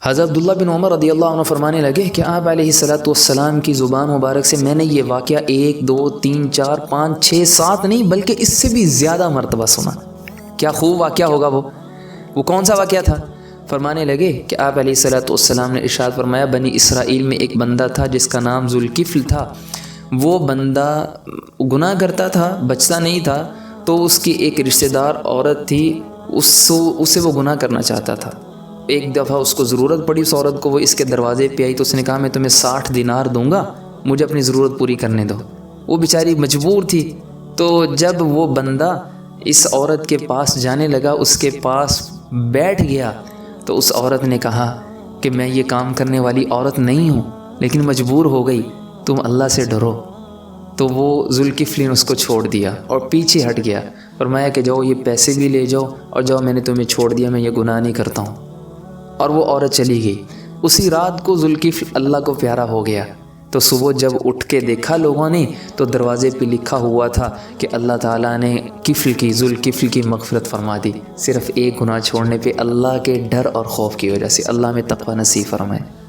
حضرت عبداللہ بن عمر رضی اللہ عنہ فرمانے لگے کہ آپ علیہ الصلوۃ والسلام کی زبان مبارک سے میں نے یہ واقعہ 1 2 3 4 5 6 7 نہیں بلکہ اس سے بھی زیادہ مرتبہ سنا۔ کیا خوب واقعہ ہوگا وہ کون سا واقعہ تھا؟ فرمانے لگے کہ آپ علیہ الصلوۃ والسلام نے ارشاد فرمایا، بنی اسرائیل میں ایک بندہ تھا جس کا نام ذوالکفل تھا۔ وہ بندہ گناہ کرتا تھا، بچتا نہیں تھا، تو اس کی ایک رشتہ دار عورت تھی، اسے وہ گناہ کرنا چاہتا تھا۔ ایک دفعہ اس کو ضرورت پڑی اس عورت کو، وہ اس کے دروازے پہ آئی تو اس نے کہا میں تمہیں 60 دینار دوں گا، مجھے اپنی ضرورت پوری کرنے دو۔ وہ بیچاری مجبور تھی، تو جب وہ بندہ اس عورت کے پاس جانے لگا، اس کے پاس بیٹھ گیا، تو اس عورت نے کہا کہ میں یہ کام کرنے والی عورت نہیں ہوں لیکن مجبور ہو گئی، تم اللہ سے ڈرو۔ تو وہ ذوالکفل نے اس کو چھوڑ دیا اور پیچھے ہٹ گیا، فرمایا کہ جاؤ یہ پیسے بھی لے جاؤ اور جاؤ، میں نے تمہیں چھوڑ دیا، میں یہ گناہ نہیں کرتا ہوں۔ اور وہ عورت چلی گئی۔ اسی رات کو ذوالکفل اللہ کو پیارا ہو گیا، تو صبح جب اٹھ کے دیکھا لوگوں نے تو دروازے پہ لکھا ہوا تھا کہ اللہ تعالیٰ نے ذوالکفل کی مغفرت فرما دی، صرف ایک گناہ چھوڑنے پہ، اللہ کے ڈر اور خوف کی وجہ سے۔ اللہ میں تقوی نصیب فرمائے۔